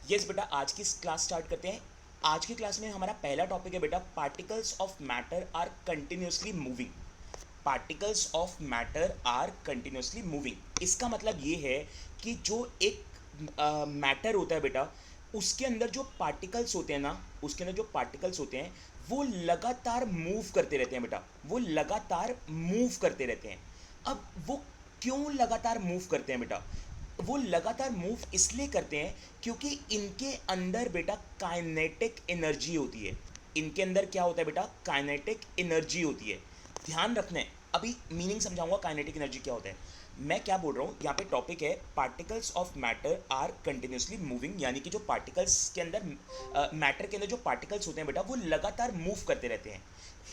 Yes बेटा, आज की क्लास स्टार्ट करते हैं। आज की क्लास में हमारा पहला टॉपिक है बेटा, particles of matter are continuously moving. Particles of matter are continuously moving, इसका मतलब ये है कि जो एक मैटर होता है बेटा, उसके अंदर जो पार्टिकल्स होते हैं ना, उसके अंदर जो पार्टिकल्स होते हैं वो लगातार मूव करते रहते हैं बेटा, वो लगातार मूव करते रहते हैं। अब वो क्यों लगातार मूव करते हैं बेटा? वो लगातार मूव इसलिए करते हैं क्योंकि इनके अंदर बेटा काइनेटिक एनर्जी होती है। इनके अंदर क्या होता है बेटा? काइनेटिक एनर्जी होती है। ध्यान रखना है, अभी मीनिंग समझाऊंगा काइनेटिक एनर्जी क्या होता है। मैं क्या बोल रहा हूँ, यहाँ पे टॉपिक है particles of matter are continuously moving, यानी कि जो पार्टिकल्स के अंदर मैटर के अंदर जो पार्टिकल्स होते हैं बेटा वो लगातार मूव करते रहते हैं।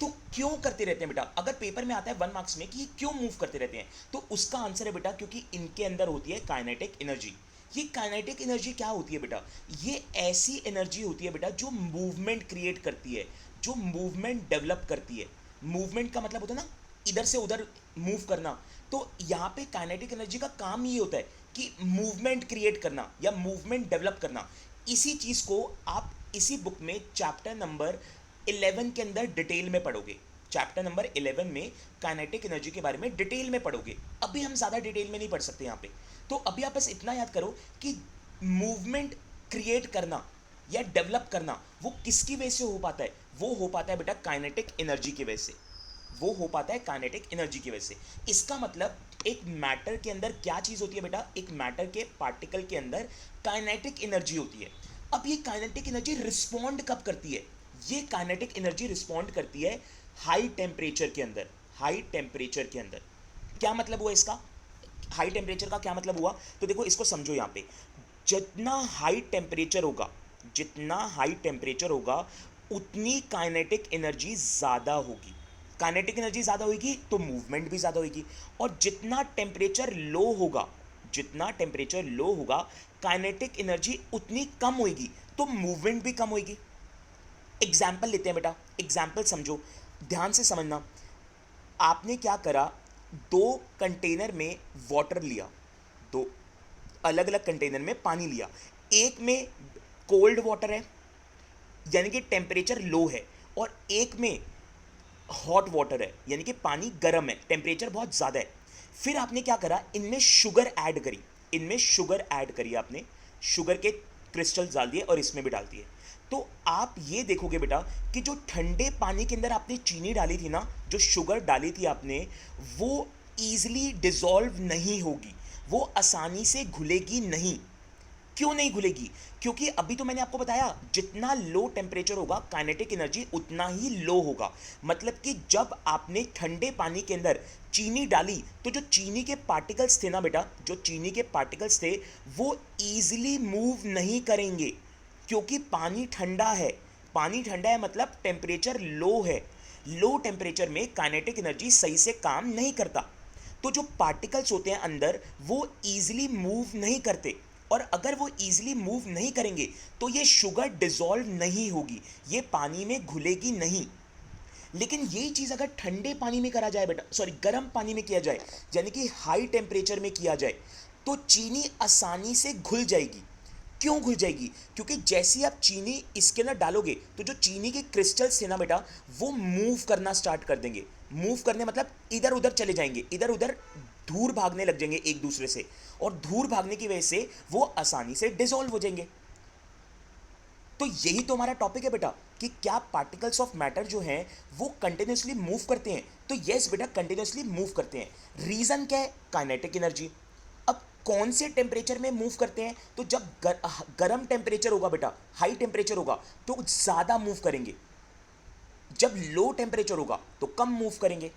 तो क्यों करते रहते हैं बेटा? अगर पेपर में आता है 1 मार्क्स में कि ये क्यों मूव करते रहते हैं, तो उसका आंसर है बेटा क्योंकि इनके अंदर होती है काइनेटिक एनर्जी। ये काइनेटिक एनर्जी क्या होती है बेटा? ये ऐसी एनर्जी होती है बेटा जो मूवमेंट क्रिएट करती है, जो मूवमेंट डेवलप करती है। मूवमेंट का मतलब होता है ना, इधर से उधर मूव करना। तो यहाँ पे काइनेटिक एनर्जी का काम ये होता है कि मूवमेंट क्रिएट करना या मूवमेंट डेवलप करना। इसी चीज़ को आप इसी बुक में चैप्टर नंबर 11 के अंदर डिटेल में पढ़ोगे। चैप्टर नंबर 11 में काइनेटिक एनर्जी के बारे में डिटेल में पढ़ोगे। अभी हम ज़्यादा डिटेल में नहीं पढ़ सकते यहाँ पे। तो अभी आप बस इतना याद करो कि मूवमेंट क्रिएट करना या डेवलप करना वो किसकी वजह से हो पाता है? वो हो पाता है बेटा काइनेटिक एनर्जी की वजह से। वो हो पाता है काइनेटिक एनर्जी की वजह से। इसका मतलब एक मैटर के अंदर क्या चीज़ होती है बेटा? एक मैटर के पार्टिकल के अंदर काइनेटिक एनर्जी होती है। अब ये काइनेटिक एनर्जी रिस्पॉन्ड कब करती है? ये काइनेटिक एनर्जी रिस्पॉन्ड करती है हाई टेम्परेचर के अंदर। हाई टेम्परेचर के अंदर क्या मतलब हुआ इसका? हाई टेम्परेचर का क्या मतलब हुआ? तो देखो इसको समझो। यहाँ पे जितना हाई टेम्परेचर होगा, जितना हाई टेम्परेचर होगा उतनी काइनेटिक एनर्जी ज़्यादा होगी। काइनेटिक एनर्जी ज़्यादा होगी तो मूवमेंट भी ज़्यादा होगी। और जितना टेम्परेचर लो होगा, जितना टेम्परेचर लो होगा काइनेटिक एनर्जी उतनी कम होगी, तो मूवमेंट भी कम होगी। एग्जाम्पल लेते हैं बेटा, एग्जाम्पल समझो, ध्यान से समझना। आपने क्या करा, दो कंटेनर में वाटर लिया, दो अलग अलग कंटेनर में पानी लिया। एक में कोल्ड वाटर है यानी कि टेम्परेचर लो है, और एक में हॉट वाटर है यानी कि पानी गर्म है, टेम्परेचर बहुत ज़्यादा है। फिर आपने क्या करा, इनमें शुगर ऐड करी, इनमें शुगर ऐड करी आपने, शुगर के क्रिस्टल्स डाल दिए और इसमें भी डाल दिए। तो आप ये देखोगे बेटा कि जो ठंडे पानी के अंदर आपने चीनी डाली थी ना, जो शुगर डाली थी आपने, वो ईजिली डिजॉल्व नहीं होगी, वो आसानी से घुलेगी नहीं। क्यों नहीं घुलेगी? क्योंकि अभी तो मैंने आपको बताया जितना लो टेम्परेचर होगा काइनेटिक एनर्जी उतना ही लो होगा। मतलब कि जब आपने ठंडे पानी के अंदर चीनी डाली तो जो चीनी के पार्टिकल्स थे ना बेटा, जो चीनी के पार्टिकल्स थे वो ईजिली मूव नहीं करेंगे, क्योंकि पानी ठंडा है। पानी ठंडा है मतलब टेम्परेचर लो है। लो टेम्परेचर में काइनेटिक एनर्जी सही से काम नहीं करता। तो जो पार्टिकल्स होते हैं अंदर वो ईजिली मूव नहीं करते, और अगर वो ईजिली मूव नहीं करेंगे तो ये शुगर डिजॉल्व नहीं होगी, ये पानी में घुलेगी नहीं। लेकिन यही चीज़ अगर ठंडे पानी में करा जाए बेटा, सॉरी गर्म पानी में किया जाए, यानी कि हाई टेम्परेचर में किया जाए, तो चीनी आसानी से घुल जाएगी। क्यों घुल जाएगी? क्योंकि जैसे ही आप चीनी इसके अंदर डालोगे तो जो चीनी के क्रिस्टल्स थे ना बेटा वो मूव करना स्टार्ट कर देंगे। मूव करने मतलब इधर उधर चले जाएंगे, इधर उधर दूर भागने लग जाएंगे एक दूसरे से, और दूर भागने की वजह से वो आसानी से डिसॉल्व हो जाएंगे। तो यही तो हमारा टॉपिक है बेटा कि क्या पार्टिकल्स ऑफ मैटर जो हैं वो कंटिन्यूसली मूव करते हैं? तो यस बेटा, कंटिन्यूसली मूव करते हैं। रीजन क्या है? Kinetic energy. अब कौन से टेम्परेचर में मूव करते हैं? तो जब गर्म टेम्परेचर होगा बेटा, हाई टेम्परेचर होगा तो ज़्यादा मूव करेंगे, जब लो टेम्परेचर होगा तो कम मूव करेंगे।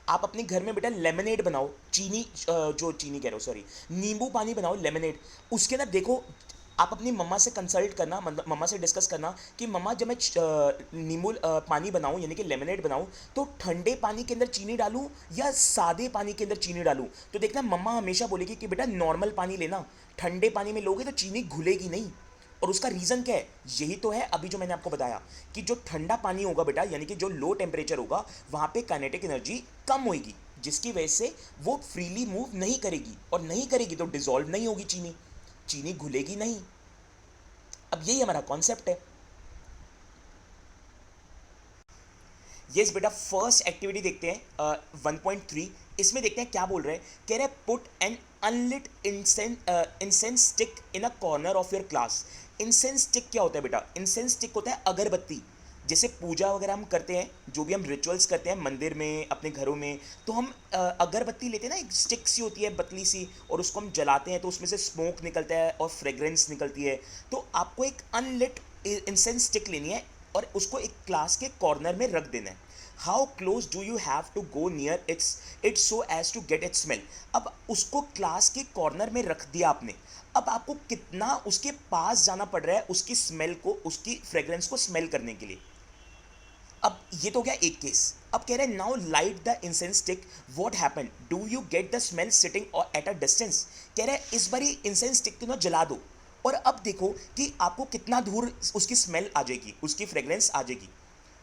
आप अपने घर में बेटा लेमनेड बनाओ, चीनी जो चीनी कह रहा हूँ सॉरी, नींबू पानी बनाओ लेमनेड। उसके अंदर देखो, आप अपनी मम्मा से कंसल्ट करना, मम्मा से डिस्कस करना कि मम्मा जब मैं नींबू पानी बनाऊँ यानी कि लेमनेड बनाऊँ तो ठंडे पानी के अंदर चीनी डालूँ या सादे पानी के अंदर चीनी डालूँ? तो देखना मम्मा हमेशा बोलेगी कि बेटा नॉर्मल पानी लेना, ठंडे पानी में लोगे तो चीनी घुलेगी नहीं। और उसका रीज़न क्या है? यही तो है अभी जो मैंने आपको बताया कि जो ठंडा पानी होगा बेटा यानी कि जो लो टेम्परेचर होगा वहाँ पे काइनेटिक एनर्जी कम होगी, जिसकी वजह से वो फ्रीली मूव नहीं करेगी, और नहीं करेगी तो डिजॉल्व नहीं होगी चीनी, चीनी घुलेगी नहीं। अब यही हमारा कॉन्सेप्ट है। यस बेटा, फर्स्ट एक्टिविटी देखते हैं 1.3। इसमें देखते हैं क्या बोल रहे हैं। कह रहे हैं put an unlit incense stick in a corner of your class. Incense stick क्या होता है बेटा? इंसेंस स्टिक होता है अगरबत्ती। जैसे पूजा वगैरह हम करते हैं, जो भी हम रिचुअल्स करते हैं मंदिर में, अपने घरों में, तो हम अगरबत्ती लेते हैं ना, एक स्टिक सी होती है पतली सी, और उसको हम जलाते हैं तो उसमें से स्मोक निकलता है और फ्रेग्रेंस निकलती है। तो आपको एक अनलिट इंसेंस स्टिक लेनी है और उसको एक क्लास के कॉर्नर में रख देना है। How close do you have to go near its so as to get it smell. अब उसको क्लास के कॉर्नर में रख दिया आपने, अब आपको कितना उसके पास जाना पड़ रहा है उसकी स्मेल को, उसकी फ्रेग्रेंस को स्मेल करने के लिए। अब ये तो गया एक केस। अब कह रहे हैं now light the incense stick, what happen, do you get the smell sitting और एट अ डिस्टेंस। कह रहे हैं इस बारी इंसेंस स्टिक को ना जला दो, और अब देखो कि आपको कितना दूर उसकी स्मेल आ जाएगी, उसकी फ्रेग्रेंस आ जाएगी।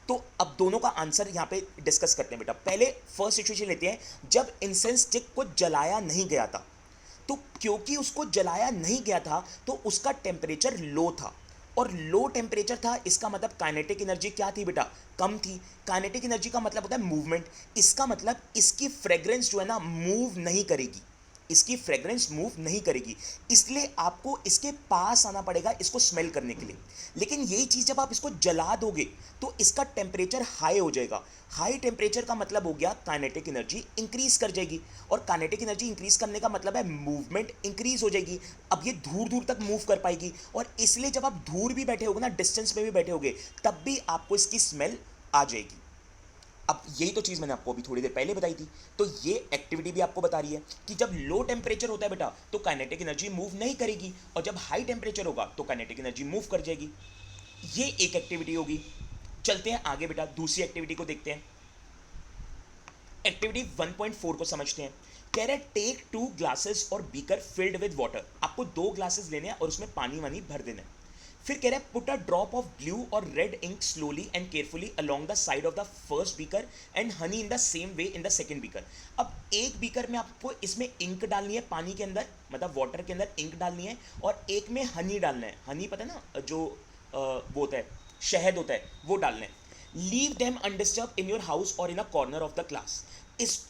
तो अब दोनों का आंसर यहाँ पे डिस्कस करते हैं बेटा। पहले फर्स्ट सिचुएशन लेते हैं जब इंसेंस स्टिक को जलाया नहीं गया था। तो क्योंकि उसको जलाया नहीं गया था तो उसका टेम्परेचर लो था, और लो टेम्परेचर था इसका मतलब काइनेटिक एनर्जी क्या थी बेटा? कम थी। काइनेटिक एनर्जी का मतलब होता है मूवमेंट। इसका मतलब इसकी फ्रेग्रेंस जो है ना मूव नहीं करेगी, इसकी फ्रेग्रेंस मूव नहीं करेगी, इसलिए आपको इसके पास आना पड़ेगा इसको स्मेल करने के लिए। लेकिन यही चीज़ जब आप इसको जला दोगे तो इसका टेम्परेचर हाई हो जाएगा। हाई टेम्परेचर का मतलब हो गया काइनेटिक एनर्जी इंक्रीज कर जाएगी, और काइनेटिक एनर्जी इंक्रीज करने का मतलब है मूवमेंट इंक्रीज हो जाएगी। अब ये दूर दूर तक मूव कर पाएगी, और इसलिए जब आप दूर भी बैठे होगे ना, डिस्टेंस में भी बैठे होगे, तब भी आपको इसकी स्मेल आ जाएगी। अब यही तो चीज़ मैंने आपको अभी थोड़ी देर पहले बताई थी। तो ये एक्टिविटी भी आपको बता रही है कि जब लो टेम्परेचर होता है बेटा तो काइनेटिक एनर्जी मूव नहीं करेगी, और जब हाई टेम्परेचर होगा तो काइनेटिक एनर्जी मूव कर जाएगी। ये एक एक्टिविटी होगी। चलते हैं आगे बेटा, दूसरी एक्टिविटी को देखते हैं। एक्टिविटी 1.4 को समझते हैं। कह रहे टेक 2 ग्लासेस और बीकर फिल्ड विद वाटर। आपको 2 ग्लासेस लेने हैं और उसमें पानी वानी भर देना है। फिर कह रहे हैं put a drop of blue और red ink slowly and carefully along the side of the first beaker and honey in the same way in the second beaker. अब एक बीकर में आपको इसमें इंक डालनी है, पानी के अंदर मतलब वाटर के अंदर इंक डालनी है, और एक में हनी डालना है। हनी पता है ना, जो वो होता है, शहद होता है, वो डालना है। Leave them undisturb in your house और in a corner of the class.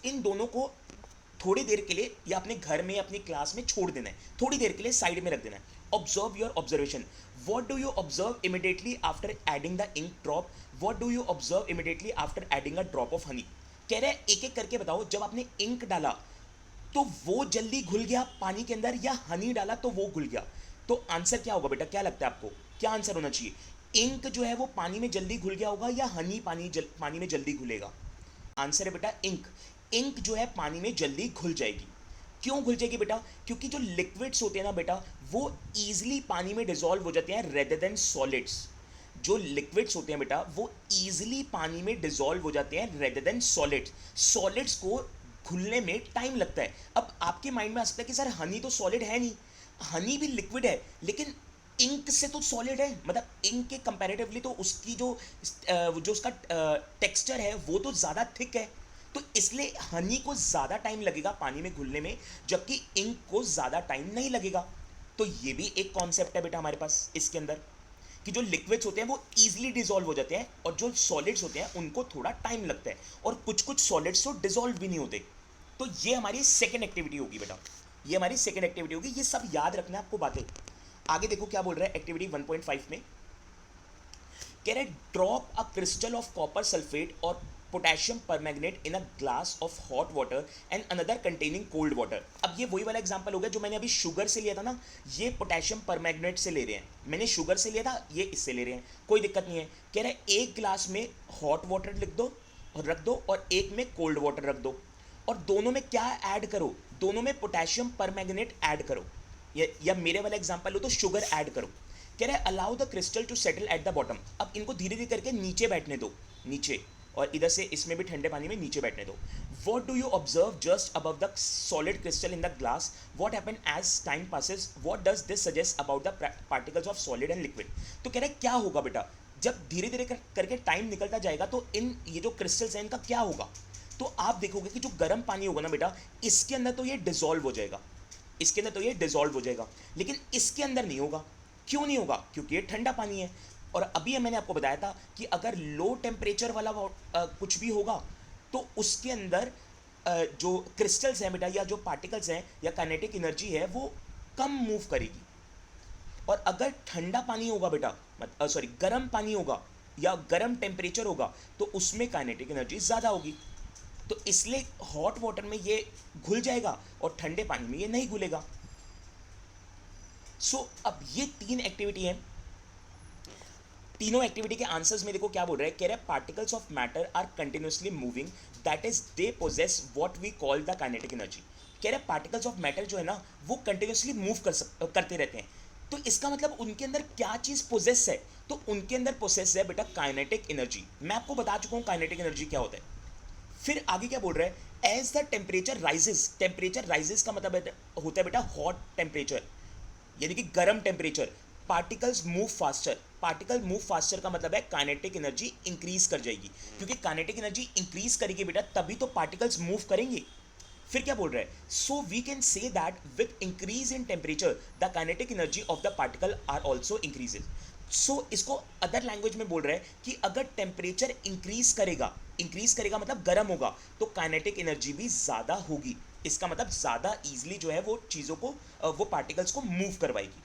इन दोनों को थोड़ी देर के लिए या अपने घर में अपनी क्लास में छोड़ देना है, थोड़ी देर के लिए साइड में रख देना है। Observe your observation. What do you observe immediately after adding the ink drop? What do you observe immediately after adding a drop of honey? कह रहे हैं एक एक करके बताओ, जब आपने इंक डाला तो वो जल्दी घुल गया पानी के अंदर, या हनी डाला तो वो घुल गया? तो आंसर क्या होगा बेटा, क्या लगता है आपको, क्या आंसर होना चाहिए? इंक जो है वो पानी में जल्दी घुल गया होगा, या हनी पानी में जल्दी घुलेगा? आंसर है बेटा इंक। इंक जो है पानी में जल्दी घुल जाएगी। क्यों घुल जाएगी बेटा? क्योंकि जो लिक्विड्स होते हैं ना बेटा, वो ईजिली पानी में डिजोल्व हो जाते हैं रेदर देन सॉलिड्स। जो लिक्विड्स होते हैं बेटा वो ईजिली पानी में डिजोल्व हो जाते हैं रेदर देन सॉलिड्स। सॉलिड्स को घुलने में टाइम लगता है। अब आपके माइंड में आ सकता है कि सर हनी तो सॉलिड है नहीं, हनी भी लिक्विड है, लेकिन इंक से तो सॉलिड है, मतलब इंक के कंपैरेटिवली तो उसकी जो उसका टेक्सचर है वो तो ज़्यादा थिक है, तो इसलिए हनी को ज़्यादा टाइम लगेगा पानी में घुलने में, जबकि इंक को ज़्यादा टाइम नहीं लगेगा। तो ये भी एक कॉन्सेप्ट है बेटा हमारे पास इसके अंदर, कि जो लिक्विड्स होते हैं वो ईजिली डिजोल्व हो जाते हैं, और जो सॉलिड्स होते हैं उनको थोड़ा टाइम लगता है, और कुछ कुछ सॉलिड्स तो डिजोल्व भी नहीं होते। तो ये हमारी सेकेंड एक्टिविटी होगी बेटा, ये हमारी सेकेंड एक्टिविटी होगी। ये सब याद रखना है आपको बातें। आगे देखो क्या बोल रहा है एक्टिविटी 1.5 में। कह रहे drop a crystal of copper sulphate और potassium permanganate in a glass of hot water and another containing cold water. अब ये वही वाला एग्जांपल हो गया जो मैंने अभी शुगर से लिया था ना, ये पोटेशियम परमैंगनेट से ले रहे हैं, मैंने शुगर से लिया था, ये इससे ले रहे हैं, कोई दिक्कत नहीं है। कह रहे एक ग्लास में हॉट वाटर लिख दो और रख दो, और एक में कोल्ड वाटर रख दो, और दोनों में क्या ऐड करो, दोनों में पोटेशियम परमैंगनेट ऐड करो, या मेरे वाला एग्जांपल हो तो शुगर ऐड करो। कह रहा है allow the crystal to settle at the bottom. अब इनको धीरे धीरे करके नीचे बैठने दो, नीचे, और इधर से इसमें भी ठंडे पानी में नीचे बैठने दो। What do you observe just above the solid crystal in the glass? What happen as time passes? What does this suggest about the particles of solid and liquid? तो कह रहे क्या होगा बेटा, जब धीरे धीरे करके टाइम निकलता जाएगा तो इन ये जो क्रिस्टल्स हैं इनका क्या होगा? तो आप देखोगे कि जो गर्म पानी होगा ना बेटा, इसके अंदर तो ये डिजोल्व हो जाएगा, इसके अंदर तो ये डिजोल्व हो जाएगा, लेकिन इसके अंदर नहीं होगा। क्यों नहीं होगा? क्योंकि ये ठंडा पानी है। और अभी मैंने आपको बताया था कि अगर लो टेम्परेचर वाला कुछ भी होगा तो उसके अंदर जो क्रिस्टल्स हैं बेटा या जो पार्टिकल्स हैं या काइनेटिक एनर्जी है वो कम मूव करेगी। और अगर ठंडा पानी होगा बेटा, सॉरी गर्म पानी होगा या गर्म टेम्परेचर होगा तो उसमें काइनेटिक एनर्जी ज़्यादा होगी। तो इसलिए हॉट वाटर में ये घुल जाएगा और ठंडे पानी में ये नहीं घुलेगा। अब ये 3 एक्टिविटी हैं। तीनों एक्टिविटी के आंसर्स में देखो क्या बोल रहा है, कह रहा है particles of matter are continuously moving, that is they possess what we call the kinetic energy. कह रहा है पार्टिकल्स ऑफ मैटर जो है ना वो कंटिन्यूसली मूव करते रहते हैं। तो इसका मतलब उनके अंदर क्या चीज़ पोजेस है? तो उनके अंदर पोजेस है बेटा काइनेटिक एनर्जी। मैं आपको बता चुका हूँ काइनेटिक एनर्जी क्या होता है। फिर आगे क्या बोल रहा है, एज द टेम्परेचर राइजेस का मतलब होता है बेटा हॉट टेम्परेचर यानी कि गर्म टेम्परेचर। पार्टिकल मूव फास्टर का मतलब है काइनेटिक एनर्जी इंक्रीज कर जाएगी, क्योंकि काइनेटिक एनर्जी इंक्रीज करेगी बेटा तभी तो पार्टिकल्स मूव करेंगे। फिर क्या बोल रहा है, so we can say that with increase in temperature the kinetic energy of the particle are also increases. So इसको अदर लैंग्वेज में बोल रहा है कि अगर टेम्परेचर इंक्रीज करेगा मतलब गर्म होगा तो काइनेटिक एनर्जी भी ज़्यादा होगी। इसका मतलब ज़्यादा ईजिली जो है वो चीज़ों को वो पार्टिकल्स को मूव करवाएगी।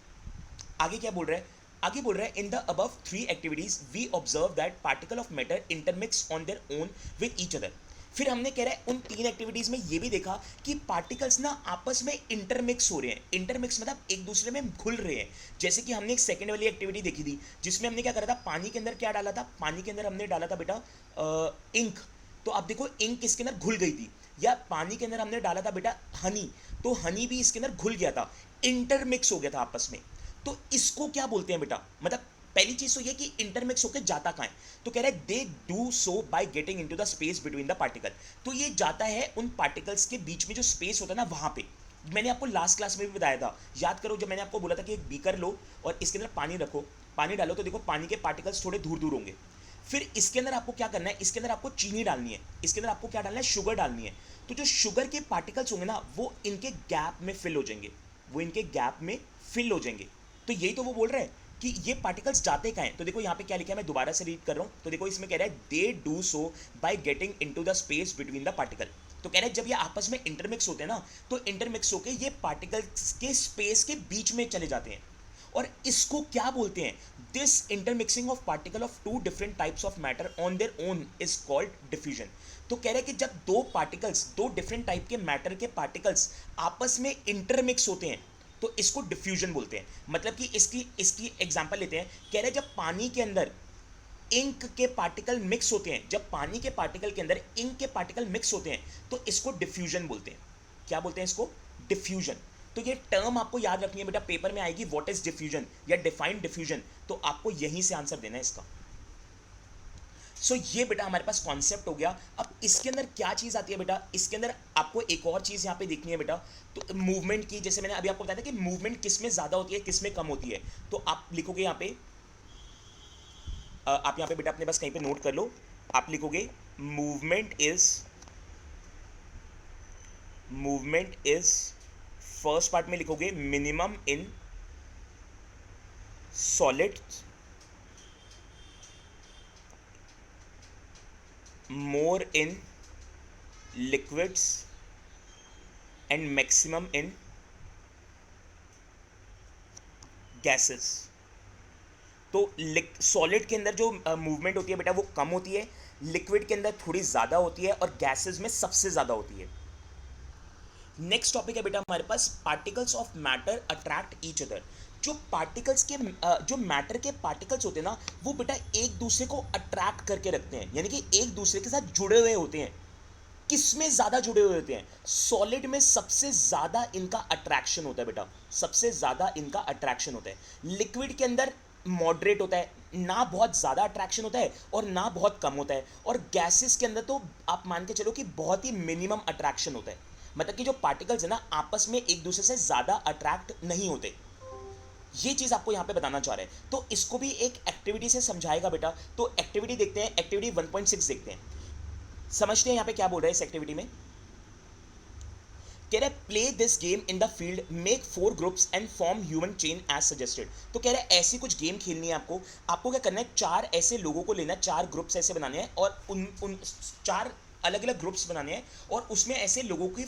आगे क्या बोल रहा है, in the above 3 activities we observe that particle of matter intermix on their own with each other. फिर हमने कह रहा है उन 3 एक्टिविटीज में ये भी देखा कि पार्टिकल्स ना आपस में इंटरमिक्स हो रहे हैं। इंटरमिक्स मतलब एक दूसरे में घुल रहे हैं। जैसे कि हमने एक सेकंड वाली एक्टिविटी देखी थी जिसमें हमने क्या करा था, पानी के अंदर क्या डाला था, पानी के अंदर हमने डाला था बेटा इंक। तो आप देखो इंक इसके अंदर घुल गई थी। या पानी के अंदर हमने डाला था बेटा हनी, तो हनी भी इसके अंदर घुल गया था, इंटरमिक्स हो गया था आपस में। तो इसको क्या बोलते हैं बेटा, मतलब पहली चीज तो ये कि इंटरमिक्स होकर जाता कहाँ है, तो कह रहा है they do so by getting into the space between the particle. तो ये जाता है उन पार्टिकल्स के बीच में जो स्पेस होता है ना वहां पे। मैंने आपको लास्ट क्लास में भी बताया था, याद करो जब मैंने आपको बोला था कि एक बीकर लो और इसके अंदर पानी रखो, पानी डालो तो देखो पानी के पार्टिकल्स थोड़े दूर दूर होंगे। फिर इसके अंदर आपको क्या करना है, इसके अंदर आपको चीनी डालनी है, इसके अंदर आपको क्या डालना है, शुगर डालनी है। तो जो शुगर के पार्टिकल्स होंगे ना वो इनके गैप में फिल हो जाएंगे, तो यही तो वो बोल रहे हैं कि ये पार्टिकल्स जाते कहाँ हैं। तो देखो यहाँ पे क्या लिखा है, मैं दोबारा से रीड कर रहा हूँ। तो देखो इसमें कह रहा है they do so by getting into the space between the particle. तो कह रहा है जब ये आपस में इंटरमिक्स होते हैं ना तो इंटरमिक्स होकर ये पार्टिकल्स के स्पेस के बीच में चले जाते हैं। और इसको क्या बोलते हैं, this intermixing of particle of 2 different types of matter on their own is called diffusion. तो कह रहे हैं कि जब 2 डिफरेंट टाइप के मैटर के पार्टिकल्स आपस में इंटरमिक्स होते हैं तो इसको डिफ्यूजन बोलते हैं। मतलब कि इसकी एग्जांपल लेते हैं, कह रहे हैं जब पानी के अंदर इंक के पार्टिकल मिक्स होते हैं, जब पानी के पार्टिकल के अंदर इंक के पार्टिकल मिक्स होते हैं तो इसको डिफ्यूजन बोलते हैं। क्या बोलते हैं इसको, डिफ्यूजन। तो ये टर्म आपको याद रखनी है बेटा, पेपर में आएगी व्हाट इज डिफ्यूजन या डिफाइंड डिफ्यूजन, तो आपको यहीं से आंसर देना है इसका। ये बेटा हमारे पास कॉन्सेप्ट हो गया। अब इसके अंदर क्या चीज़ आती है बेटा, इसके अंदर आपको एक और चीज़ यहाँ पे देखनी है बेटा, तो मूवमेंट की। जैसे मैंने अभी आपको बताया था कि मूवमेंट किस में ज़्यादा होती है किस में कम होती है। तो आप लिखोगे यहाँ पे, आप यहाँ पे बेटा अपने पास कहीं पे नोट कर लो, आप लिखोगे मूवमेंट इज फर्स्ट पार्ट में लिखोगे minimum in solid, more in liquids and maximum in gases। तो सॉलिड के अंदर जो मूवमेंट होती है बेटा वो कम होती है, लिक्विड के अंदर थोड़ी ज़्यादा होती है और गैसेस में सबसे ज़्यादा होती है। नेक्स्ट टॉपिक है बेटा हमारे पास particles of matter attract each other. जो पार्टिकल्स के जो मैटर के पार्टिकल्स होते हैं ना वो बेटा एक दूसरे को अट्रैक्ट करके रखते हैं, यानी कि एक दूसरे के साथ जुड़े हुए होते हैं। किसमें ज़्यादा जुड़े हुए होते हैं, सॉलिड में सबसे ज़्यादा इनका अट्रैक्शन होता है बेटा, सबसे ज़्यादा इनका अट्रैक्शन होता है। लिक्विड के अंदर मॉडरेट होता है, ना बहुत ज़्यादा अट्रैक्शन होता है और ना बहुत कम होता है। और गैसेस के अंदर तो आप मान के चलो कि बहुत ही मिनिमम अट्रैक्शन होता है, मतलब कि जो पार्टिकल्स है ना आपस में एक दूसरे से ज़्यादा अट्रैक्ट नहीं होते। ये चीज़ आपको यहाँ पे बताना चाह रहे हैं। तो इसको भी एक एक्टिविटी से समझाएगा बेटा। तो एक्टिविटी देखते हैं, एक्टिविटी 1.6 देखते हैं, समझते हैं यहाँ पे क्या बोल रहे हैं इस एक्टिविटी में। कह रहा है play this game in the field, make 4 groups and form human chain as suggested. तो कह रहा है ऐसी कुछ गेम खेलनी है आपको। आपको क्या करना है, 4 ऐसे लोगों को लेना है, 4 ग्रुप्स ऐसे बनाने हैं और उन 4 अलग अलग ग्रुप्स बनाने हैं और उसमें ऐसे लोगों की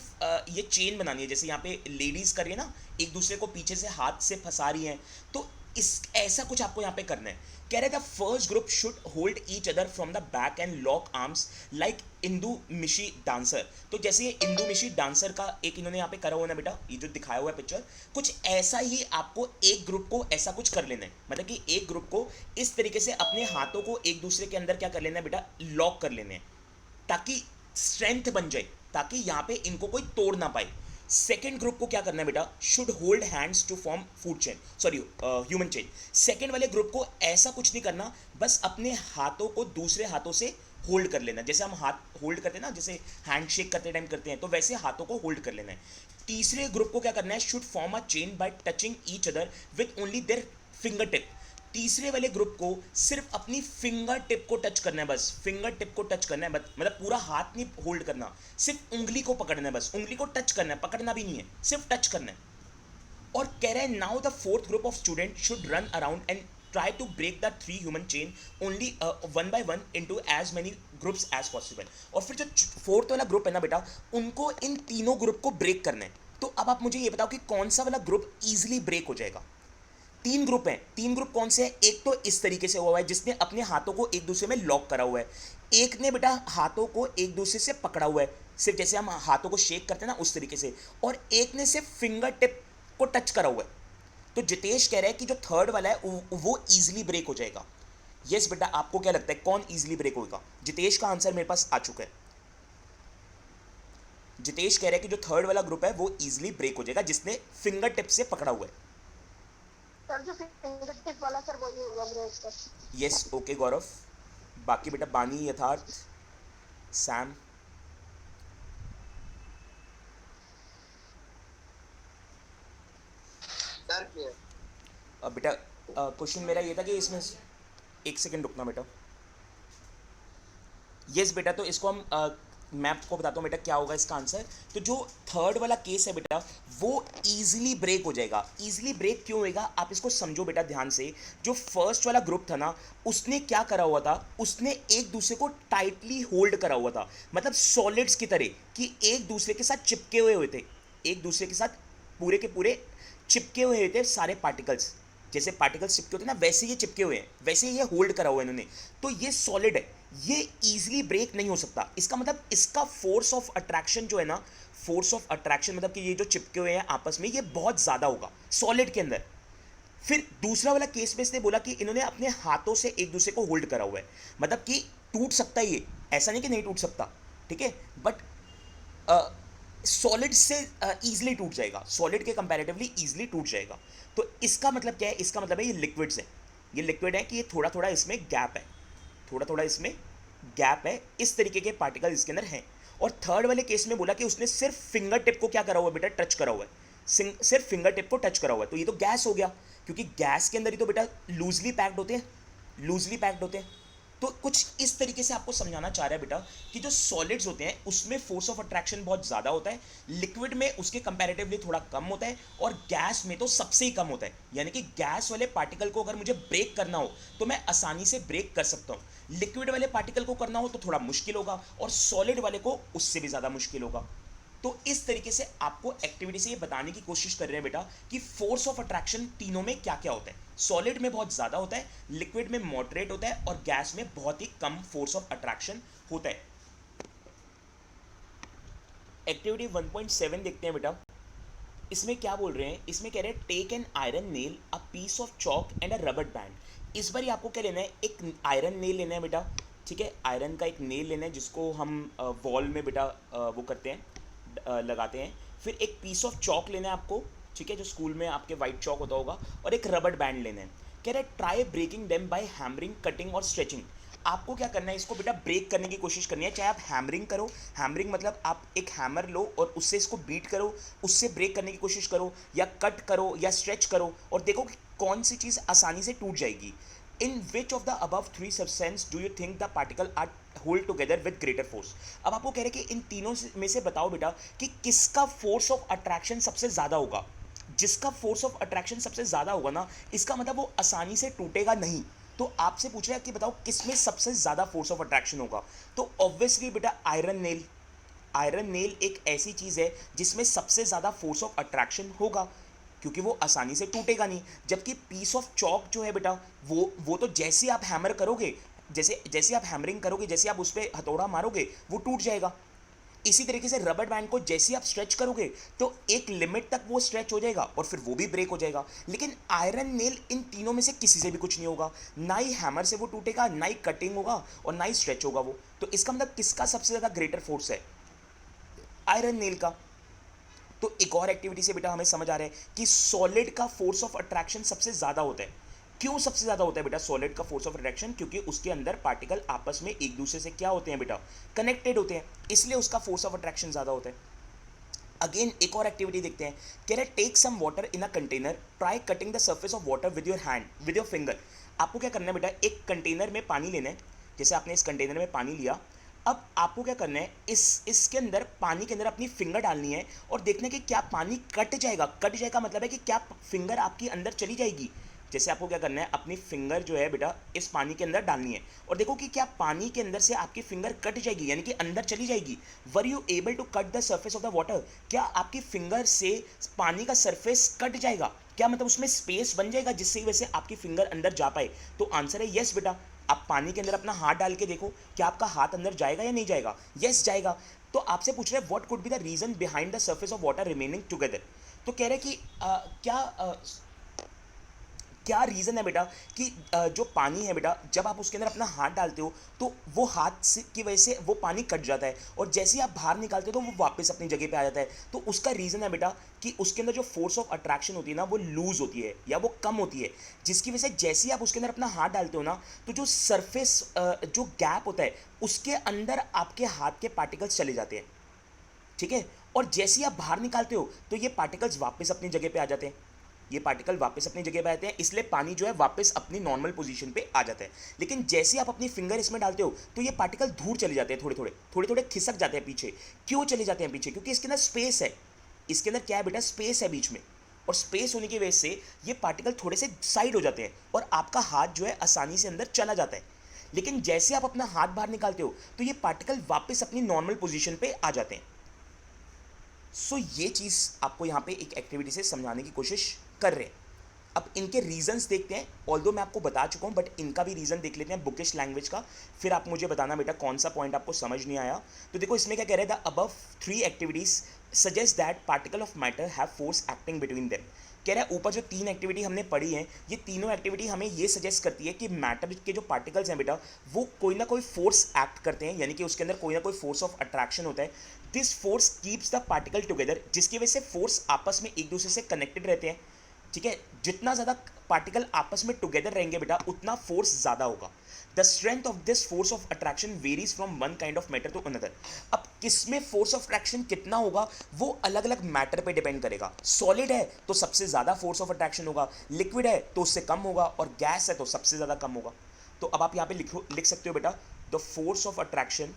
ये चेन बनानी है। जैसे यहाँ पे लेडीज कर रही है ना, एक दूसरे को पीछे से हाथ से फंसा रही हैं, तो इस ऐसा कुछ आपको यहाँ पे करना है। कह रहे the first group should hold each other from the back and lock arms like Indu मिशी डांसर। तो जैसे ये इंदू मिशी डांसर का एक इन्होंने यहाँ पे करा हुआ ना बेटा, ये जो दिखाया हुआ है पिक्चर, कुछ ऐसा ही आपको एक ग्रुप को ऐसा कुछ कर लेना है। मतलब कि एक ग्रुप को इस तरीके से अपने हाथों को एक दूसरे के अंदर क्या कर लेना है बेटा, लॉक कर लेने हैं, ताकि स्ट्रेंथ बन जाए, ताकि यहां पे इनको कोई तोड़ ना पाए। सेकेंड ग्रुप को क्या करना है बेटा, should hold hands to form food chain, sorry human chain. Second वाले ग्रुप को ऐसा कुछ नहीं करना, बस अपने हाथों को दूसरे हाथों से होल्ड कर लेना। जैसे हम हाथ होल्ड करते हैं ना, जैसे हैंडशेक करते टाइम करते हैं, तो वैसे हाथों को होल्ड कर लेना है। तीसरे ग्रुप को क्या करना है, should form a chain by touching each other with only their finger tip. तीसरे वाले ग्रुप को सिर्फ अपनी फिंगर टिप को टच करना है, बस फिंगर टिप को टच करना है, मतलब पूरा हाथ नहीं होल्ड करना, सिर्फ उंगली को पकड़ना है, बस उंगली को टच करना है, पकड़ना भी नहीं है, सिर्फ टच करना है। और कह रहे हैं now the fourth group of student should run around and try to break the 3 human chain only one by one into as many groups as possible. और फिर जो फोर्थ वाला ग्रुप है ना बेटा, उनको इन तीनों ग्रुप को ब्रेक करना है। तो अब आप मुझे ये बताओ कि कौन सा वाला ग्रुप इजीली ब्रेक हो जाएगा। 3 ग्रुप हैं, 3 ग्रुप कौन से हैं, एक तो इस तरीके से हुआ है जिसने अपने हाथों को एक दूसरे में लॉक करा हुआ है, एक ने बेटा हाथों को एक दूसरे से पकड़ा हुआ है, सिर्फ जैसे हम हाथों को शेक करते हैं ना उस तरीके से, और एक ने सिर्फ फिंगर टिप को टच करा हुआ है। तो जितेश कह रहा है कि जो थर्ड वाला है वो इजीली ब्रेक हो जाएगा। यस बेटा, आपको क्या लगता है कौन इजीली ब्रेक होगा? जितेश का आंसर मेरे पास आ चुका है। जितेश कह रहा है कि जो थर्ड वाला ग्रुप है वो इजीली ब्रेक हो जाएगा, जिसने फिंगर टिप से पकड़ा हुआ है। सर जो फिंगर टिप वाला सर वही होगा ब्रेक का। यस ओके गौरव। बाकी बेटा बानी, यथार्थ, सैम। सर क्या बेटा क्वेश्चन मेरा ये था कि इसमें एक सेकंड रुकना बेटा। यस बेटा, तो इसको हम मैं आपको बताता हूँ बेटा क्या होगा इसका आंसर। तो जो थर्ड वाला केस है बेटा, वो इजीली ब्रेक हो जाएगा। इजीली ब्रेक क्यों होएगा, आप इसको समझो बेटा ध्यान से। जो फर्स्ट वाला ग्रुप था ना, उसने क्या करा हुआ था, उसने एक दूसरे को टाइटली होल्ड करा हुआ था, मतलब सॉलिड्स की तरह, कि एक दूसरे के साथ चिपके हुए थे, एक दूसरे के साथ पूरे के पूरे चिपके हुए थे सारे पार्टिकल्स। जैसे पार्टिकल्स चिपके होते हैं ना, वैसे ये चिपके हुए हैं, वैसे ये होल्ड करा हुआ है इन्होंने। तो ये सॉलिड है, ये इजीली ब्रेक नहीं हो सकता। इसका मतलब इसका फोर्स ऑफ अट्रैक्शन जो है ना, फोर्स ऑफ अट्रैक्शन मतलब कि ये जो चिपके हुए हैं आपस में, ये बहुत ज़्यादा होगा सॉलिड के अंदर। फिर दूसरा वाला केस में इसने बोला कि इन्होंने अपने हाथों से एक दूसरे को होल्ड करा हुआ है, मतलब कि टूट सकता है ये, ऐसा नहीं कि नहीं टूट सकता, ठीक है, बट सॉलिड से ईजिली टूट जाएगा, सॉलिड के कंपैरेटिवली ईजिली टूट जाएगा। तो इसका मतलब क्या है, इसका मतलब है ये लिक्विड्स है, ये लिक्विड है कि ये थोड़ा थोड़ा इसमें गैप है, थोड़ा थोड़ा इसमें गैप है, इस तरीके के पार्टिकल इसके अंदर हैं। और थर्ड वाले केस में बोला कि उसने सिर्फ फिंगर टिप को क्या करा हुआ है बेटा, टच करा हुआ है, सिर्फ फिंगर टिप को टच करा हुआ है। तो ये तो गैस हो गया, क्योंकि गैस के अंदर ही तो बेटा लूजली पैक्ड होते हैं, लूजली पैक्ड होते हैं। तो कुछ इस तरीके से आपको समझाना चाह रहा है बेटा कि जो सॉलिड्स होते हैं उसमें फोर्स ऑफ अट्रैक्शन बहुत ज़्यादा होता है, लिक्विड में उसके कंपैरेटिवली थोड़ा कम होता है, और गैस में तो सबसे ही कम होता है। यानी कि गैस वाले पार्टिकल को अगर मुझे ब्रेक करना हो तो मैं आसानी से ब्रेक कर सकता हूँ, लिक्विड वाले पार्टिकल को करना हो तो थोड़ा मुश्किल होगा, और सॉलिड वाले को उससे भी ज़्यादा मुश्किल होगा। तो इस तरीके से आपको एक्टिविटी से ये बताने की कोशिश कर रहे हैं बेटा कि फोर्स ऑफ अट्रैक्शन तीनों में क्या क्या होता है। सॉलिड में बहुत ज़्यादा होता है, लिक्विड में मॉडरेट होता है, और गैस में बहुत ही कम फोर्स ऑफ अट्रैक्शन होता है। एक्टिविटी 1.7 देखते हैं बेटा। इसमें क्या बोल रहे हैं, इसमें कह रहे हैं take an iron nail, a piece of chalk and a rubber band. इस बार आपको क्या लेना है, एक आयरन नेल लेना है बेटा, ठीक है, आयरन का एक नेल लेना है जिसको हम वॉल में बेटा वो करते हैं, लगाते हैं। फिर एक पीस ऑफ चॉक लेना है आपको, ठीक है, जो स्कूल में आपके वाइट चॉक होता होगा, और एक रबर बैंड लेना है। कह रहे हैं try breaking them by hammering, cutting और स्ट्रेचिंग। आपको क्या करना है, इसको बेटा ब्रेक करने की कोशिश करनी है, चाहे आप हैमरिंग करो, हैमरिंग मतलब आप एक हैमर लो और उससे इसको बीट करो, उससे ब्रेक करने की कोशिश करो, या कट करो या स्ट्रेच करो, और देखो कि कौन सी चीज़ आसानी से टूट जाएगी। In which of the above three substance do you think the particle are hold together with greater force. अब आपको कह रहे हैं कि इन तीनों में से बताओ बेटा कि किसका फोर्स ऑफ अट्रैक्शन सबसे ज़्यादा होगा। जिसका फोर्स ऑफ अट्रैक्शन सबसे ज़्यादा होगा ना, इसका मतलब वो आसानी से टूटेगा नहीं। तो आपसे पूछ रहा है कि बताओ किसमें सबसे ज़्यादा फोर्स ऑफ अट्रैक्शन होगा। तो ऑब्वियसली बेटा आयरन नेल। आयरन नेल एक ऐसी चीज़ है जिसमें सबसे ज़्यादा फोर्स ऑफ अट्रैक्शन होगा, क्योंकि वो आसानी से टूटेगा नहीं। जबकि पीस ऑफ चॉक जो है बेटा, वो तो जैसे आप हैमर करोगे, जैसे जैसे आप हैमरिंग करोगे, जैसे आप उस पर हथौड़ा मारोगे, वो टूट जाएगा। इसी तरीके से रबर बैंड को जैसे आप स्ट्रेच करोगे तो एक लिमिट तक वो स्ट्रेच हो जाएगा और फिर वो भी ब्रेक हो जाएगा। लेकिन आयरन नेल इन तीनों में से किसी से भी कुछ नहीं होगा। ना ही हैमर से वो टूटेगा, ना ही कटिंग होगा और ना ही स्ट्रेच होगा वो। तो इसका मतलब किसका सबसे ज़्यादा ग्रेटर फोर्स है? आयरन नेल का। तो एक और एक्टिविटी से बेटा हमें समझ आ रहा है कि सॉलिड का फोर्स ऑफ अट्रैक्शन सबसे ज़्यादा होता है। क्यों सबसे ज़्यादा होता है बेटा सॉलिड का फोर्स ऑफ अट्रैक्शन? क्योंकि उसके अंदर पार्टिकल आपस में एक दूसरे से क्या होते हैं बेटा, कनेक्टेड होते हैं, इसलिए उसका फोर्स ऑफ अट्रैक्शन ज़्यादा होता है। अगेन एक और एक्टिविटी देखते हैं। कह रहे take some water in a container, try cutting the surface of water with your hand, with your finger. आपको क्या करना है बेटा, एक कंटेनर में पानी लेना है। जैसे आपने इस कंटेनर में पानी लिया, अब आपको क्या करना है, इसके अंदर पानी के अंदर अपनी फिंगर डालनी है और देखना है कि क्या पानी कट जाएगा। कट जाएगा मतलब है कि क्या फिंगर आपकी अंदर चली जाएगी। जैसे आपको क्या करना है, अपनी फिंगर जो है बेटा इस पानी के अंदर डालनी है और देखो कि क्या पानी के अंदर से आपकी फिंगर कट जाएगी, यानी कि अंदर चली जाएगी। Were you able to cut the surface of the water? क्या आपकी फिंगर से पानी का सरफेस कट जाएगा? क्या मतलब उसमें स्पेस बन जाएगा जिससे वैसे आपकी फिंगर अंदर जा पाए? तो आंसर है यस बेटा। आप पानी के अंदर अपना हाथ डाल के देखो, क्या आपका हाथ अंदर जाएगा या नहीं जाएगा? यस जाएगा। तो आपसे पूछ रहे हैं what could be the reason behind the surface of water remaining together. तो कह रहे हैं कि क्या रीज़न है बेटा कि जो पानी है बेटा, जब आप उसके अंदर अपना हाथ डालते हो तो वो हाथ से की वजह से वो पानी कट जाता है और जैसे ही आप बाहर निकालते हो तो वो वापस अपनी जगह पे आ जाता है। तो उसका रीज़न है बेटा कि उसके अंदर जो फोर्स ऑफ अट्रैक्शन होती है ना, वो लूज़ होती है या वो कम होती है, जिसकी वजह से जैसे ही आप उसके अंदर अपना हाथ डालते हो ना, तो जो सरफेस जो गैप होता है उसके अंदर आपके हाथ के पार्टिकल्स चले जाते हैं। ठीक है, और जैसे ही आप बाहर निकालते हो तो ये पार्टिकल्स वापस अपनी जगह पे आ जाते हैं। ये पार्टिकल वापस अपनी जगह पे आते हैं, इसलिए पानी जो है वापस अपनी नॉर्मल पोजीशन पे आ जाता है। लेकिन जैसे आप अपनी फिंगर इसमें डालते हो तो ये पार्टिकल दूर चले जाते हैं, थोड़े थोड़े खिसक जाते हैं पीछे। क्यों चले जाते हैं पीछे? क्योंकि इसके अंदर स्पेस है। इसके अंदर क्या है बेटा, स्पेस है बीच में, और स्पेस होने की वजह से ये पार्टिकल थोड़े से साइड हो जाते हैं और आपका हाथ जो है आसानी से अंदर चला जाता है। लेकिन जैसे आप अपना हाथ बाहर निकालते हो तो ये पार्टिकल वापस अपनी नॉर्मल पोजीशन पे आ जाते हैं। सो ये चीज़ आपको यहाँ पे एक एक्टिविटी से समझाने की कोशिश कर रहे हैं। अब इनके रीजंस देखते हैं। ऑल्दो मैं आपको बता चुका हूँ, बट इनका भी रीज़न देख लेते हैं बुकिश लैंग्वेज का, फिर आप मुझे बताना बेटा कौन सा पॉइंट आपको समझ नहीं आया। तो देखो इसमें क्या कह रहे हैं, the above three activities suggest that particle of matter have force acting between them. कह रहा है ऊपर जो तीन एक्टिविटी हमने पढ़ी हैं, ये तीनों एक्टिविटी हमें ये सजेस्ट करती है कि मैटर के जो पार्टिकल्स हैं बेटा, वो कोई ना कोई फोर्स एक्ट करते हैं, यानी कि उसके अंदर कोई ना कोई फोर्स ऑफ अट्रैक्शन होता है। This force keeps the particle together, जिसकी वजह से फोर्स आपस में एक दूसरे से कनेक्टेड रहते हैं। ठीक है, जितना ज़्यादा पार्टिकल आपस में टुगेदर रहेंगे बेटा, उतना फोर्स ज़्यादा होगा। The strength of this force of attraction varies from one kind of matter to another. अब किसमें फोर्स ऑफ अट्रैक्शन कितना होगा वो अलग अलग मैटर पे डिपेंड करेगा। सॉलिड है तो सबसे ज़्यादा फोर्स ऑफ अट्रैक्शन होगा, लिक्विड है तो उससे कम होगा, और गैस है तो सबसे ज़्यादा कम होगा। तो अब आप यहाँ पे लिख सकते हो बेटा, the force of attraction,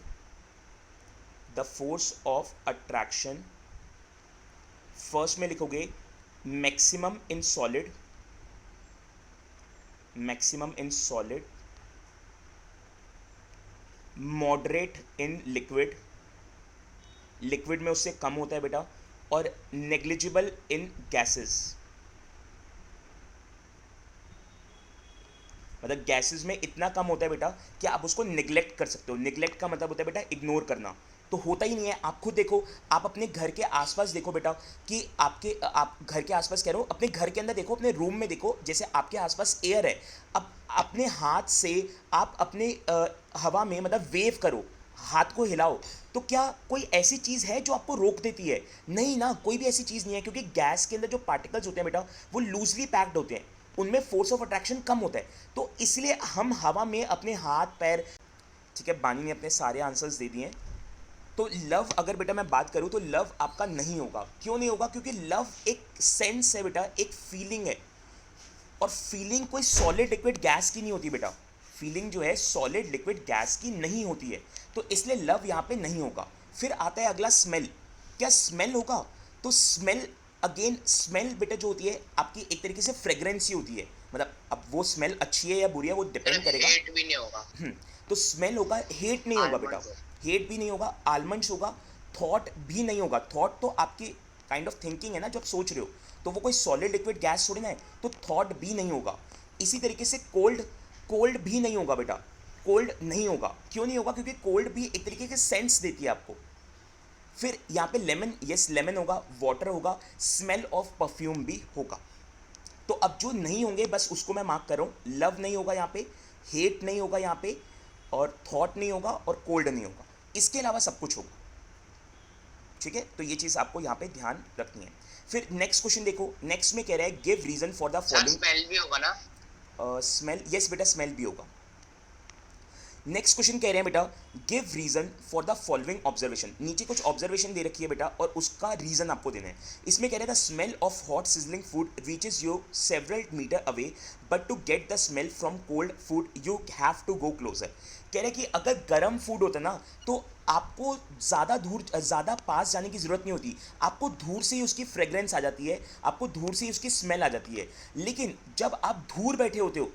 the force of attraction first में लिखोगे maximum in solid, maximum in solid, moderate in liquid, liquid में उससे कम होता है बेटा, और नेग्लिजिबल इन गैसेस, मतलब गैसेस में इतना कम होता है बेटा कि आप उसको निगलेक्ट कर सकते हो। निगलेक्ट का मतलब होता है बेटा इग्नोर करना, तो होता ही नहीं है। आप खुद देखो, आप अपने घर के आसपास देखो बेटा कि आप घर के आसपास कह रहे हो, अपने घर के अंदर देखो, अपने रूम में देखो, जैसे आपके आसपास एयर है, अब अपने हाथ से आप अपने हवा में मतलब वेव करो, हाथ को हिलाओ, तो क्या कोई ऐसी चीज़ है जो आपको रोक देती है? नहीं ना, कोई भी ऐसी चीज़ नहीं है, क्योंकि गैस के अंदर जो पार्टिकल्स होते हैं बेटा वो लूजली पैक्ड होते हैं, उनमें फोर्स ऑफ अट्रैक्शन कम होता है। तो इसलिए हम हवा में अपने हाथ पैर, ठीक है, बानी ने अपने सारे आंसर्स दे दिए हैं। तो लव अगर बेटा मैं बात करूँ तो लव आपका नहीं होगा। क्यों नहीं होगा? क्योंकि लव एक सेंस है बेटा, एक फीलिंग है। और फीलिंग कोई सॉलिड लिक्विड गैस की नहीं होती बेटा, फीलिंग जो है सॉलिड लिक्विड गैस की नहीं होती है, तो इसलिए लव यहाँ पे नहीं होगा। फिर आता है अगला स्मेल, क्या स्मेल होगा? तो स्मेल, अगेन स्मेल बेटा जो होती है आपकी एक तरीके से फ्रेग्रेंस ही होती है, मतलब अब वो स्मेल अच्छी है या बुरी है वो डिपेंड करेगा। हेट भी नहीं होगा। तो स्मेल होगा, हेट नहीं होगा बेटा, Almonds हेट भी नहीं होगा, आलमंड्स होगा, थॉट भी नहीं होगा। थॉट तो आपकी काइंड ऑफ थिंकिंग है ना, जब सोच रहे हो, तो वो कोई सॉलिड लिक्विड गैस थोड़ी ना है, तो थॉट भी नहीं होगा। इसी तरीके से कोल्ड, कोल्ड भी नहीं होगा बेटा, कोल्ड नहीं होगा। क्यों नहीं होगा? क्योंकि कोल्ड भी एक तरीके के सेंस देती है आपको। फिर यहाँ पे लेमन, यस लेमन होगा, वाटर होगा, स्मेल ऑफ परफ्यूम भी होगा। तो अब जो नहीं होंगे बस उसको मैं मार्क कर रहा हूँ, लव नहीं होगा यहाँ पे, हेट नहीं होगा यहाँ पे, और थॉट नहीं होगा, और कोल्ड नहीं होगा। इसके अलावा सब कुछ होगा, ठीक है? तो ये चीज़ आपको यहाँ पे ध्यान रखनी है। फिर नेक्स्ट क्वेश्चन देखो, नेक्स्ट में कह रहा है give reason for the sir following. Smell भी होगा ना? स्मेल, यस बेटा स्मेल भी होगा। नेक्स्ट क्वेश्चन कह रहे हैं बेटा give reason for the following observation. नीचे कुछ ऑब्जर्वेशन दे रखी है बेटा और उसका रीजन आपको देना है। इसमें कह रहे हैं the smell of hot sizzling food reaches you several metre away, but to get the smell from cold food you have to go closer. कह रहे हैं कि अगर गर्म फूड होता ना तो आपको ज़्यादा पास जाने की ज़रूरत नहीं होती, आपको दूर से ही उसकी फ्रेग्रेंस आ जाती है, आपको दूर से ही उसकी स्मेल आ जाती है। लेकिन जब आप दूर बैठे होते हो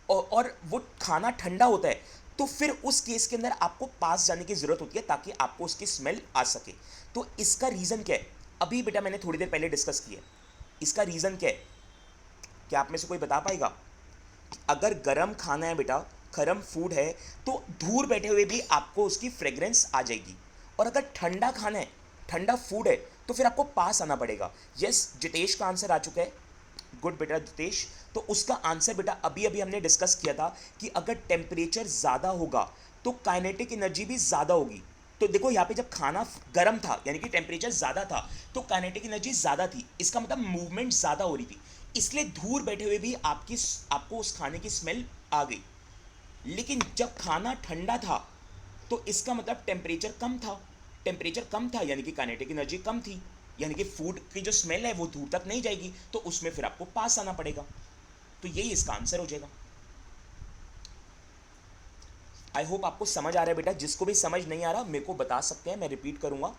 और वो खाना ठंडा होता है, तो फिर उस केस के अंदर आपको पास जाने की ज़रूरत होती है ताकि आपको उसकी स्मेल आ सके। तो इसका रीज़न क्या है? अभी बेटा मैंने थोड़ी देर पहले डिस्कस किया है। इसका रीज़न क्या है? क्या आप में से कोई बता पाएगा? अगर गर्म खाना है बेटा, गर्म फूड है, तो दूर बैठे हुए भी आपको उसकी फ्रेग्रेंस आ जाएगी। और अगर ठंडा खाना है, ठंडा फूड है, तो फिर आपको पास आना पड़ेगा। यस, जितेश का आंसर आ चुका है, गुड बेटा जितेश। तो उसका आंसर बेटा अभी अभी हमने डिस्कस किया था कि अगर टेम्परेचर ज़्यादा होगा तो काइनेटिक एनर्जी भी ज़्यादा होगी। तो देखो यहाँ पे जब खाना गर्म था यानी कि टेम्परेचर ज़्यादा था तो काइनेटिक एनर्जी ज़्यादा थी, इसका मतलब मूवमेंट ज़्यादा हो रही थी, इसलिए दूर बैठे हुए भी आपको उस खाने की स्मेल आ गई। लेकिन जब खाना ठंडा था तो इसका मतलब टेम्परेचर कम था, टेम्परेचर कम था यानी कि काइनेटिक एनर्जी कम थी, यानी कि फूड की जो स्मेल है वो दूर तक नहीं जाएगी, तो उसमें फिर आपको पास आना पड़ेगा। तो यही इसका आंसर हो जाएगा। आई होप आपको समझ आ रहा है बेटा। जिसको भी समझ नहीं आ रहा मेरे को बता सकते हैं, मैं रिपीट करूंगा।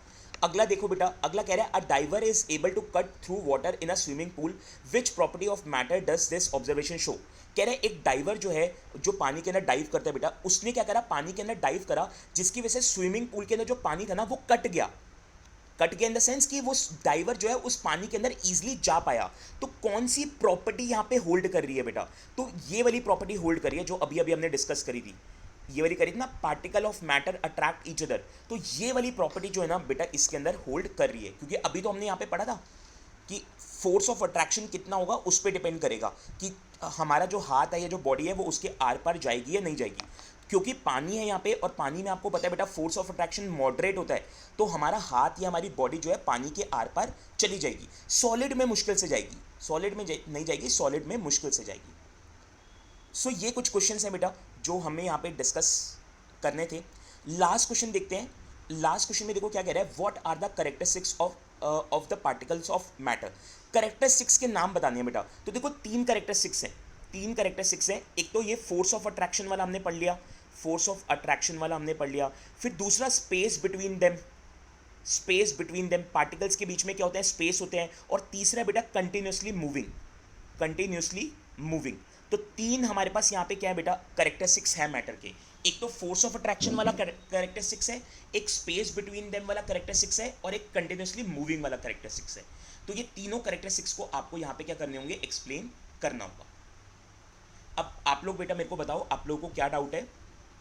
अगला देखो बेटा, अगला कह रहा है a diver is able to cut through water in a swimming pool, which property of matter does this observation show. कह रहा है एक डाइवर जो है, जो पानी के अंदर डाइव करता है बेटा, उसने क्या करा, पानी के अंदर डाइव करा, जिसकी वजह से स्विमिंग पूल के अंदर जो पानी था ना वो कट गया। कट गया इन द सेंस कि वो डाइवर जो है उस पानी के अंदर इजीली जा पाया। तो कौन सी प्रॉपर्टी यहाँ पे होल्ड कर रही है बेटा? तो ये वाली प्रॉपर्टी होल्ड करी है जो अभी अभी हमने डिस्कस करी थी, ये वाली करी थी ना, particle of matter attract each other. तो ये वाली प्रॉपर्टी जो है ना बेटा इसके अंदर होल्ड कर रही है, क्योंकि अभी तो हमने यहाँ पे पढ़ा था कि फोर्स ऑफ अट्रैक्शन कितना होगा उस पर डिपेंड करेगा कि हमारा जो हाथ है या जो बॉडी है वो उसके आर पार जाएगी या नहीं जाएगी। क्योंकि पानी है यहाँ पे और पानी में आपको पता है बेटा फोर्स ऑफ अट्रैक्शन मॉडरेट होता है, तो हमारा हाथ या हमारी बॉडी जो है पानी के आर पार चली जाएगी। सॉलिड में मुश्किल से जाएगी, सॉलिड में नहीं जाएगी, सॉलिड में मुश्किल से जाएगी। सो ये कुछ क्वेश्चन हैं बेटा जो हमें यहाँ पे डिस्कस करने थे। लास्ट क्वेश्चन देखते हैं। लास्ट क्वेश्चन में देखो क्या कह रहा है, what are the characteristics of the particles of matter. Characteristics के नाम बताने हैं बेटा। तो देखो तीन कैरेक्टरिस्टिक्स हैं, तीन कैरेक्टरिस्टिक्स हैं। एक तो ये फोर्स ऑफ अट्रैक्शन वाला हमने पढ़ लिया, फोर्स ऑफ अट्रैक्शन वाला हमने पढ़ लिया। फिर दूसरा space between them, space between them, particles के बीच में क्या होता है, स्पेस होते हैं। और तीसरा बेटा कंटिन्यूसली मूविंग, कंटिन्यूसली मूविंग। तो तीन हमारे पास यहाँ पे क्या है बेटा, कैरेक्टरिस्टिक्स है मैटर के। एक तो फोर्स ऑफ अट्रैक्शन वाला कैरेक्टरिस्टिक्स है, एक स्पेस बिटवीन देम वाला कैरेक्टरिस्टिक्स है, और एक कंटिन्यूसली मूविंग वाला कैरेक्टरिस्टिक्स है। तो ये तीनों कैरेक्टरिस्टिक्स को आपको यहाँ पे क्या करने होंगे, एक्सप्लेन करना होगा। अब आप लोग बेटा मेरे को बताओ, आप लोगों को क्या डाउट है?